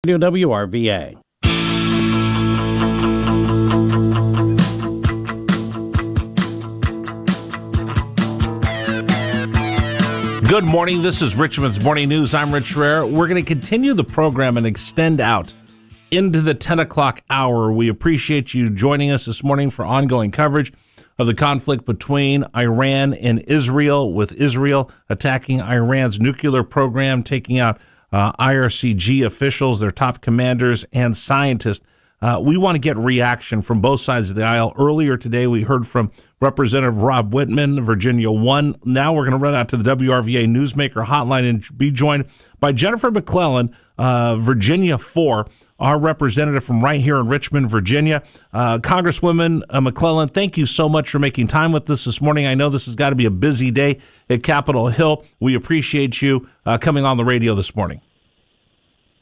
WRVA. Good morning. This is Richmond's Morning News. I'm Rich Herrera. We're going to continue the program and extend out into the 10 o'clock hour. We appreciate you joining us this morning for ongoing coverage of the conflict between Iran and Israel, with Israel attacking Iran's nuclear program, taking out IRCG officials, their top commanders, and scientists. We want to get reaction from both sides of the aisle. Earlier today, we heard from Representative Rob Whitman, Virginia 1. Now we're going to run out to the WRVA Newsmaker hotline and be joined by Jennifer McClellan, Virginia 4, our representative from right here in Richmond, Virginia. Congresswoman McClellan, thank you so much for making time with us this morning. I know this has got to be a busy day at Capitol Hill. We appreciate you coming on the radio this morning.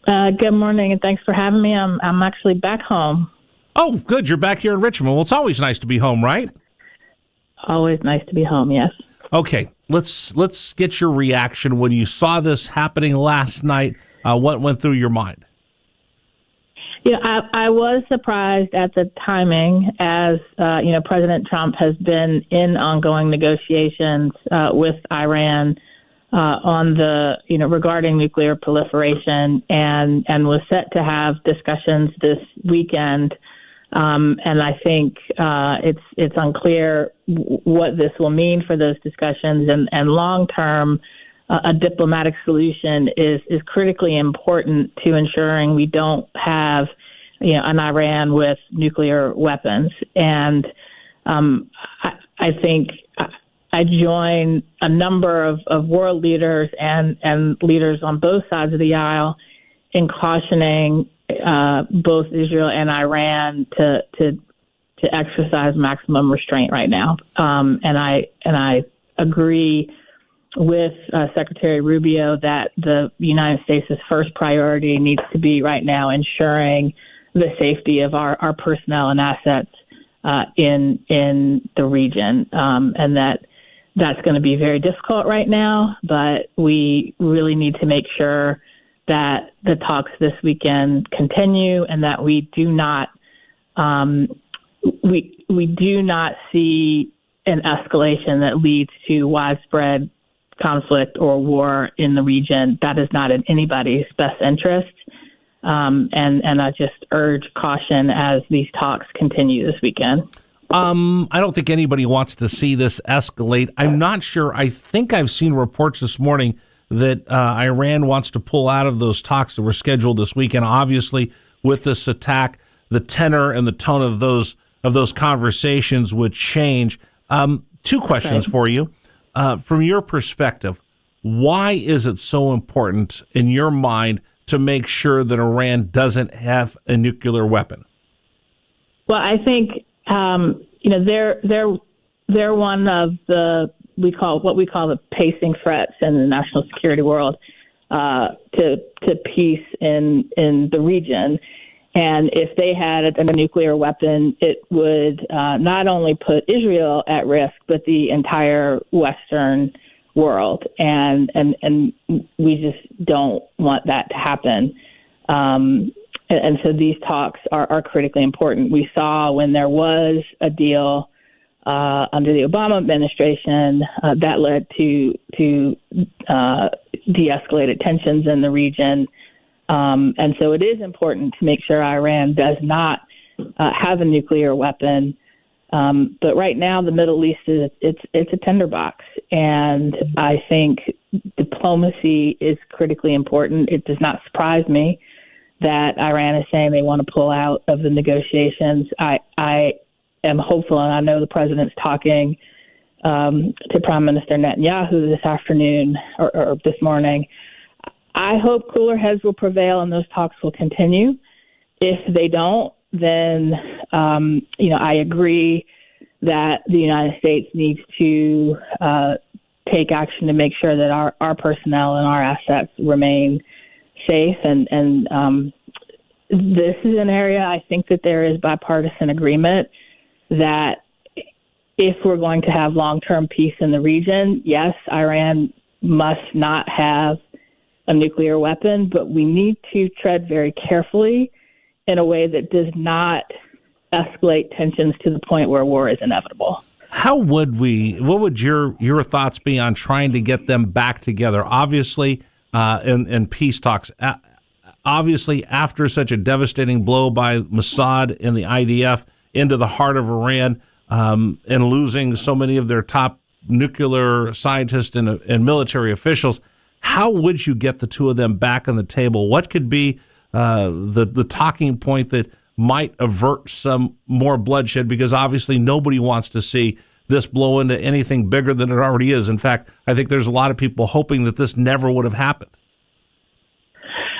Good morning, and thanks for having me. I'm actually back home. Oh, good. You're back here in Richmond. Well, it's always nice to be home, right? Always nice to be home, yes. Okay, let's get your reaction when you saw this happening last night. What went through your mind? Yeah, I was surprised at the timing, as President Trump has been in ongoing negotiations with Iran on the regarding nuclear proliferation, and was set to have discussions this weekend. And I think it's unclear what this will mean for those discussions, and long term. A diplomatic solution is critically important to ensuring we don't have, an Iran with nuclear weapons. And I think I join a number of world leaders and leaders on both sides of the aisle in cautioning both Israel and Iran to exercise maximum restraint right now. And I agree with Secretary Rubio that the United States' first priority needs to be right now ensuring the safety of our personnel and assets in the region, and that's going to be very difficult right now. But we really need to make sure that the talks this weekend continue, and that we do not we do not see an escalation that leads to widespread conflict or war in the region. That is not in anybody's best interest. And I just urge caution as these talks continue this weekend. I don't think anybody wants to see this escalate. I'm not sure. I think I've seen reports this morning that Iran wants to pull out of those talks that were scheduled this weekend. Obviously, with this attack, the tenor and the tone of those conversations would change. Two questions for you. From your perspective, why is it so important in your mind to make sure that Iran doesn't have a nuclear weapon? Well, I think they're one of what we call the pacing threats in the national security world to peace in the region. And if they had a nuclear weapon, it would not only put Israel at risk, but the entire Western world. And we just don't want that to happen. And so these talks are critically important. We saw when there was a deal under the Obama administration that led to de-escalated tensions in the region. And so it is important to make sure Iran does not have a nuclear weapon. But right now, the Middle East it's a tinderbox, and I think diplomacy is critically important. It does not surprise me that Iran is saying they want to pull out of the negotiations. I am hopeful, and I know the president's talking to Prime Minister Netanyahu this afternoon or this morning. I hope cooler heads will prevail and those talks will continue. If they don't, then, I agree that the United States needs to take action to make sure that our personnel and our assets remain safe. And this is an area I think that there is bipartisan agreement that if we're going to have long-term peace in the region, yes, Iran must not have a nuclear weapon, but we need to tread very carefully in a way that does not escalate tensions to the point where war is inevitable. What would your thoughts be on trying to get them back together? Obviously, in peace talks, obviously after such a devastating blow by Mossad and the IDF into the heart of Iran, and losing so many of their top nuclear scientists and military officials, how would you get the two of them back on the table? What could be the talking point that might avert some more bloodshed? Because obviously nobody wants to see this blow into anything bigger than it already is. In fact, I think there's a lot of people hoping that this never would have happened.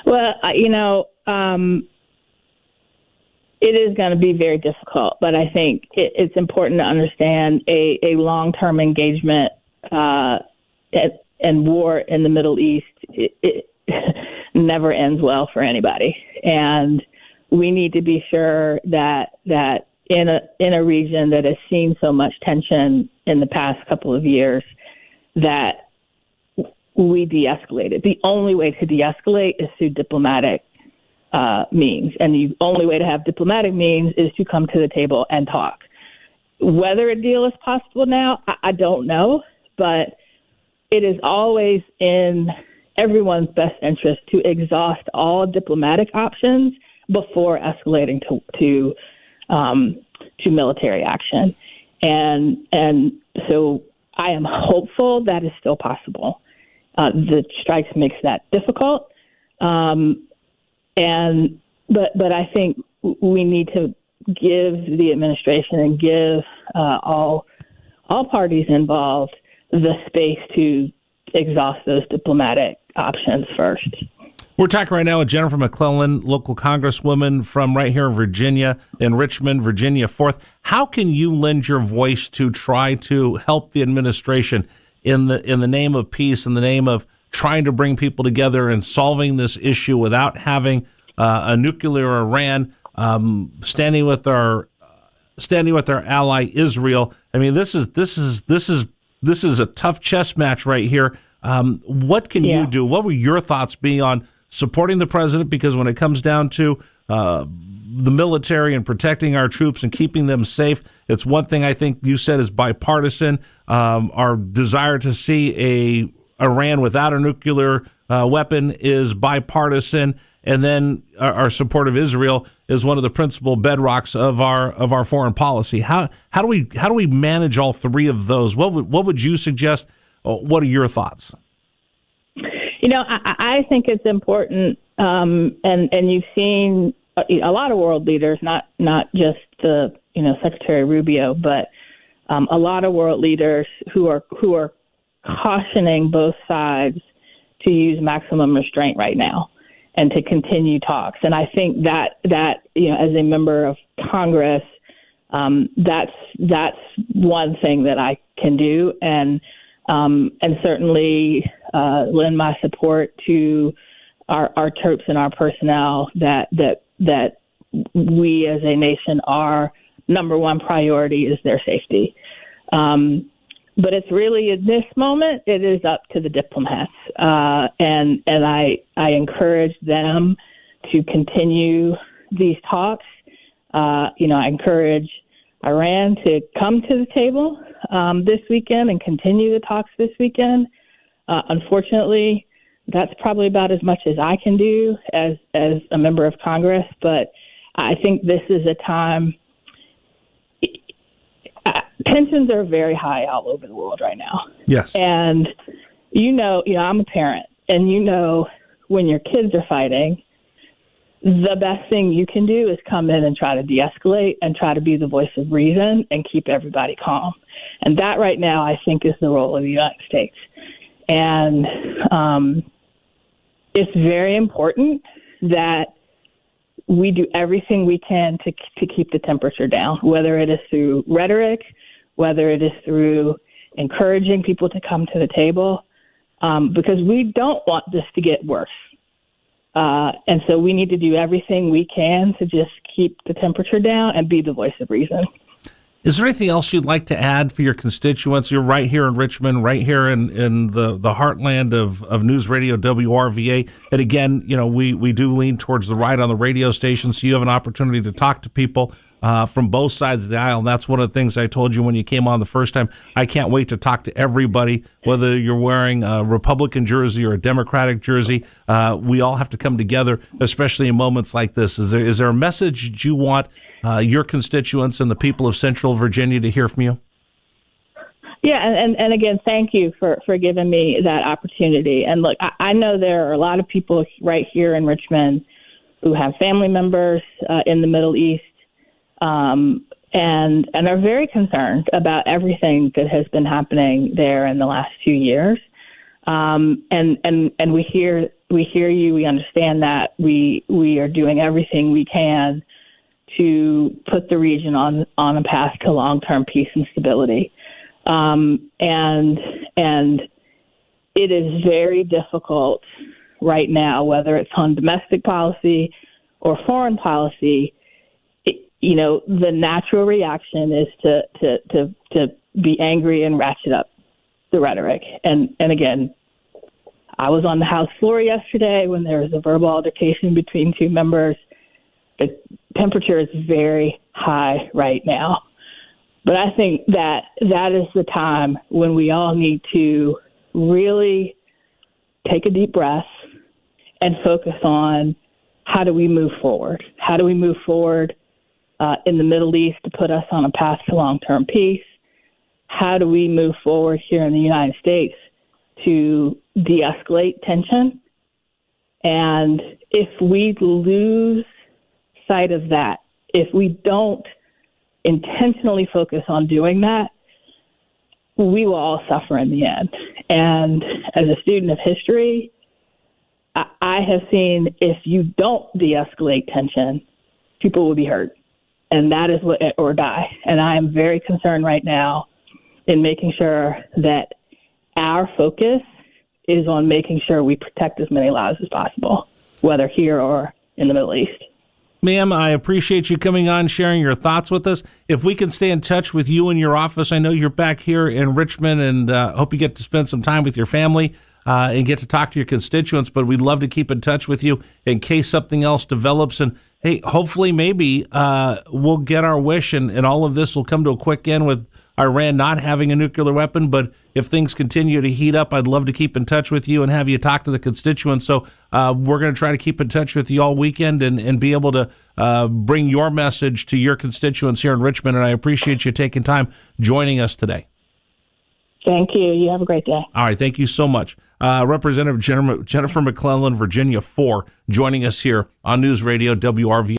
Well, it is going to be very difficult, but I think it's important to understand a long-term engagement and war in the Middle East it never ends well for anybody. And we need to be sure that in a region that has seen so much tension in the past couple of years, that we de-escalate it. The only way to de-escalate is through diplomatic means. And the only way to have diplomatic means is to come to the table and talk. Whether a deal is possible now, I don't know, but it is always in everyone's best interest to exhaust all diplomatic options before escalating to military action. And so I am hopeful that is still possible. The strikes makes that difficult. But I think we need to give the administration and give all parties involved the space to exhaust those diplomatic options first. We're talking right now with Jennifer McClellan, local congresswoman from right here in Virginia, in Richmond, Virginia 4th. How can you lend your voice to try to help the administration in the name of peace, in the name of trying to bring people together and solving this issue without having a nuclear Iran standing with our ally Israel? I mean, this is a tough chess match right here. What can you do? What would your thoughts be on supporting the president? Because when it comes down to the military and protecting our troops and keeping them safe, it's one thing I think you said is bipartisan. Our desire to see a Iran without a nuclear weapon is bipartisan, and then our support of Israel is one of the principal bedrocks of our foreign policy. How do we manage all three of those? What would you suggest? What are your thoughts? I think it's important, and you've seen a lot of world leaders, not just the Secretary Rubio, but a lot of world leaders who are cautioning both sides to use maximum restraint right now and to continue talks. And I think that as a member of Congress, that's one thing that I can do, and certainly lend my support to our troops and our personnel that we as a nation, our number one priority is their safety. But it's really, in this moment, it is up to the diplomats. And I encourage them to continue these talks. I encourage Iran to come to the table this weekend and continue the talks this weekend. Unfortunately, that's probably about as much as I can do as a member of Congress. But I think this is a time. Tensions are very high all over the world right now. Yes. And, I'm a parent, and when your kids are fighting, the best thing you can do is come in and try to de-escalate and try to be the voice of reason and keep everybody calm. And that right now, I think, is the role of the United States. And it's very important that we do everything we can to keep the temperature down, whether it is through rhetoric, whether it is through encouraging people to come to the table, because we don't want this to get worse. And so we need to do everything we can to just keep the temperature down and be the voice of reason. Is there anything else you'd like to add for your constituents? You're right here in Richmond, right here in the heartland of News Radio WRVA. And again, we do lean towards the right on the radio station, so you have an opportunity to talk to people from both sides of the aisle. And that's one of the things I told you when you came on the first time. I can't wait to talk to everybody, whether you're wearing a Republican jersey or a Democratic jersey. We all have to come together, especially in moments like this. Is there a message that you want your constituents and the people of Central Virginia to hear from you? Yeah, and again, thank you for giving me that opportunity. And look, I know there are a lot of people right here in Richmond who have family members in the Middle East, and are very concerned about everything that has been happening there in the last few years. And we hear you. We understand that we are doing everything we can to put the region on a path to long-term peace and stability. And it is very difficult right now, whether it's on domestic policy or foreign policy. The natural reaction is to be angry and ratchet up the rhetoric. And again, I was on the House floor yesterday when there was a verbal altercation between two members. The temperature is very high right now. But I think that is the time when we all need to really take a deep breath and focus on how do we move forward? How do we move forward in the Middle East to put us on a path to long-term peace? How do we move forward here in the United States to de-escalate tension? And if we lose sight of that, if we don't intentionally focus on doing that, we will all suffer in the end. And as a student of history, I have seen if you don't de-escalate tension, people will be hurt. And that is what, or die. And I am very concerned right now in making sure that our focus is on making sure we protect as many lives as possible, whether here or in the Middle East. Ma'am, I appreciate you coming on, sharing your thoughts with us. If we can stay in touch with you in your office, I know you're back here in Richmond, and hope you get to spend some time with your family and get to talk to your constituents, but we'd love to keep in touch with you in case something else develops. And, hey, hopefully maybe we'll get our wish, and all of this will come to a quick end with Iran not having a nuclear weapon. But if things continue to heat up, I'd love to keep in touch with you and have you talk to the constituents. So we're going to try to keep in touch with you all weekend and be able to bring your message to your constituents here in Richmond. And I appreciate you taking time joining us today. Thank you. You have a great day. All right. Thank you so much. Representative Jennifer McClellan, Virginia 4, joining us here on News Radio WRVA.